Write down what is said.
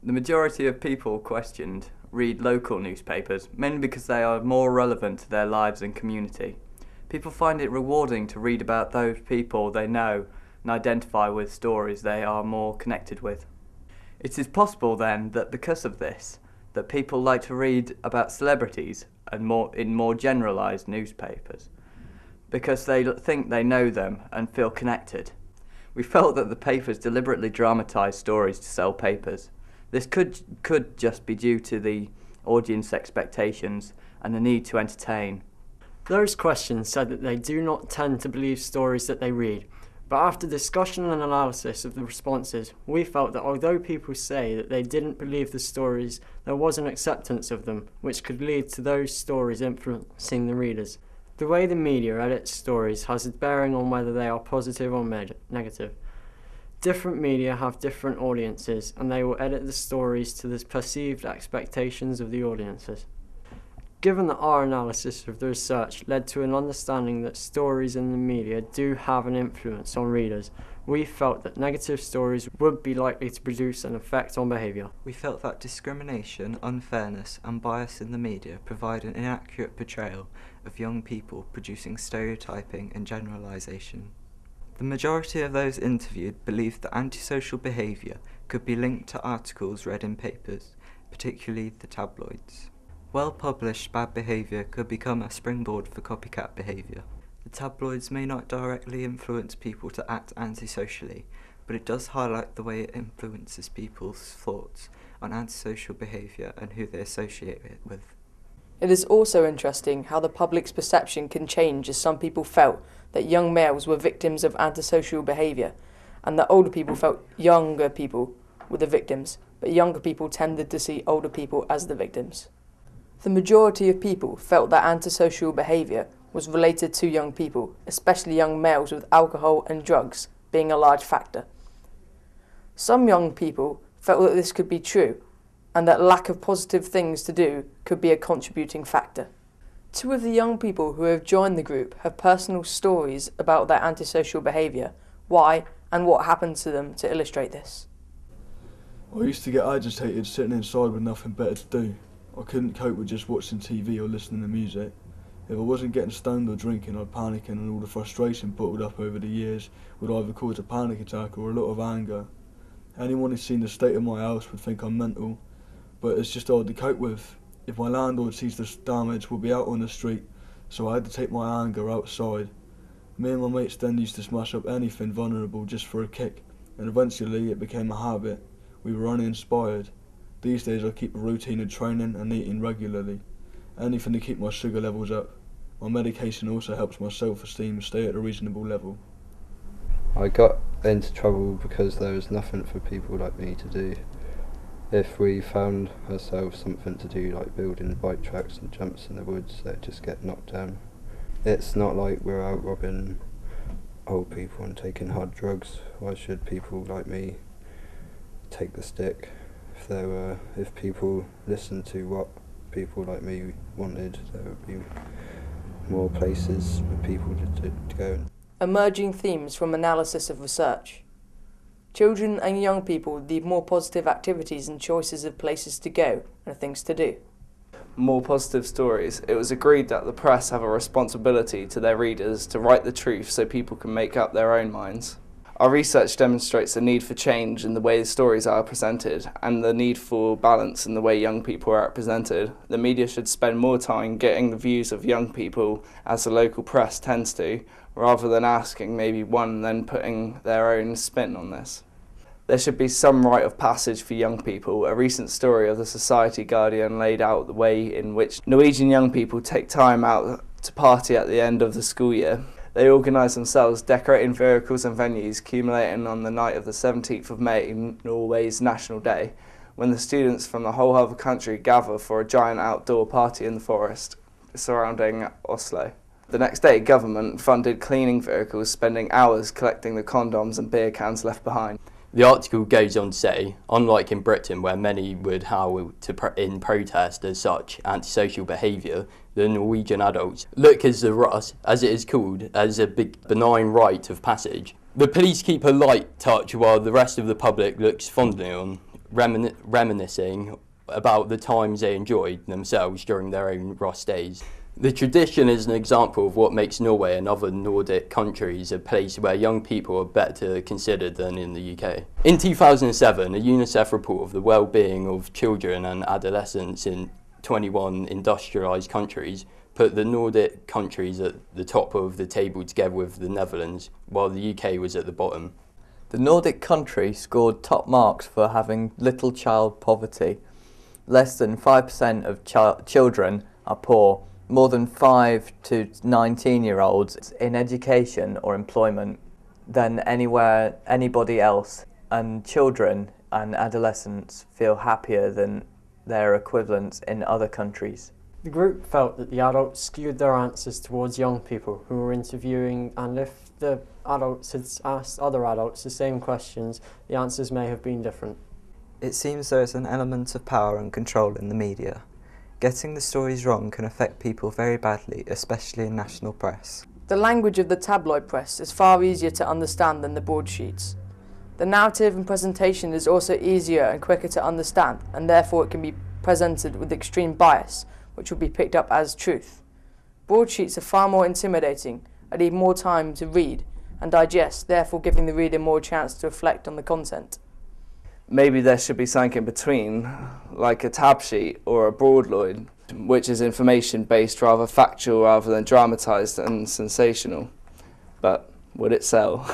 The majority of people questioned read local newspapers, mainly because they are more relevant to their lives and community. People find it rewarding to read about those people they know and identify with stories they are more connected with. It is possible then that because of this, that people like to read about celebrities and in more generalised newspapers, because they think they know them and feel connected. We felt that the papers deliberately dramatised stories to sell papers. This could just be due to the audience expectations and the need to entertain. Those questions said that they do not tend to believe stories that they read, but after discussion and analysis of the responses, we felt that although people say that they didn't believe the stories, there was an acceptance of them, which could lead to those stories influencing the readers. The way the media edits stories has a bearing on whether they are positive or negative. Different media have different audiences, and they will edit the stories to the perceived expectations of the audiences. Given that our analysis of the research led to an understanding that stories in the media do have an influence on readers, we felt that negative stories would be likely to produce an effect on behaviour. We felt that discrimination, unfairness and bias in the media provide an inaccurate portrayal of young people, producing stereotyping and generalisation. The majority of those interviewed believed that antisocial behaviour could be linked to articles read in papers, particularly the tabloids. Well-published bad behaviour could become a springboard for copycat behaviour. The tabloids may not directly influence people to act antisocially, but it does highlight the way it influences people's thoughts on antisocial behaviour and who they associate it with. It is also interesting how the public's perception can change, as some people felt that young males were victims of antisocial behaviour, and that older people felt younger people were the victims, but younger people tended to see older people as the victims. The majority of people felt that antisocial behaviour was related to young people, especially young males, with alcohol and drugs being a large factor. Some young people felt that this could be true, and that lack of positive things to do could be a contributing factor. Two of the young people who have joined the group have personal stories about their antisocial behaviour, why and what happened to them to illustrate this. I used to get agitated sitting inside with nothing better to do. I couldn't cope with just watching TV or listening to music. If I wasn't getting stoned or drinking, I'd panic, and all the frustration bottled up over the years would either cause a panic attack or a lot of anger. Anyone who's seen the state of my house would think I'm mental, but it's just hard to cope with. If my landlord sees this damage, we'll be out on the street, so I had to take my anger outside. Me and my mates then used to smash up anything vulnerable just for a kick, and eventually it became a habit. We were uninspired. These days I keep a routine of training and eating regularly. Anything to keep my sugar levels up. My medication also helps my self-esteem stay at a reasonable level. I got into trouble because there was nothing for people like me to do. If we found ourselves something to do, like building bike tracks and jumps in the woods, they'd just get knocked down. It's not like we're out robbing old people and taking hard drugs. Why should people like me take the stick? If people listened to what people like me wanted, there would be more places for people to go. Emerging themes from analysis of research. Children and young people need more positive activities and choices of places to go and things to do. More positive stories. It was agreed that the press have a responsibility to their readers to write the truth so people can make up their own minds. Our research demonstrates the need for change in the way the stories are presented and the need for balance in the way young people are represented. The media should spend more time getting the views of young people, as the local press tends to, rather than asking maybe one and then putting their own spin on this. There should be some rite of passage for young people. A recent story of the Society Guardian laid out the way in which Norwegian young people take time out to party at the end of the school year. They organise themselves, decorating vehicles and venues, culminating on the night of the 17th of May, Norway's National Day, when the students from the whole of the country gather for a giant outdoor party in the forest surrounding Oslo. The next day, government funded cleaning vehicles, spending hours collecting the condoms and beer cans left behind. The article goes on to say, unlike in Britain where many would howl in protest as such antisocial behaviour, the Norwegian adults look as the rust, as it is called, as a big benign rite of passage. The police keep a light touch while the rest of the public looks fondly on. reminiscing about the times they enjoyed themselves during their own Ross days. The tradition is an example of what makes Norway and other Nordic countries a place where young people are better considered than in the UK. In 2007, a UNICEF report of the well-being of children and adolescents in 21 industrialised countries put the Nordic countries at the top of the table together with the Netherlands, while the UK was at the bottom. The Nordic country scored top marks for having little child poverty. Less than 5% of children are poor. More than 5 to 19-year-olds in education or employment than anybody else, and children and adolescents feel happier than their equivalents in other countries. The group felt that the adults skewed their answers towards young people who were interviewing, and if the adults had asked other adults the same questions, the answers may have been different. It seems there is an element of power and control in the media. Getting the stories wrong can affect people very badly, especially in national press. The language of the tabloid press is far easier to understand than the broadsheets. The narrative and presentation is also easier and quicker to understand, and therefore it can be presented with extreme bias, which will be picked up as truth. Broadsheets are far more intimidating and need more time to read and digest, therefore giving the reader more chance to reflect on the content. Maybe there should be something in between, like a tab sheet or a broadloid, which is information based, rather factual rather than dramatised and sensational. But would it sell?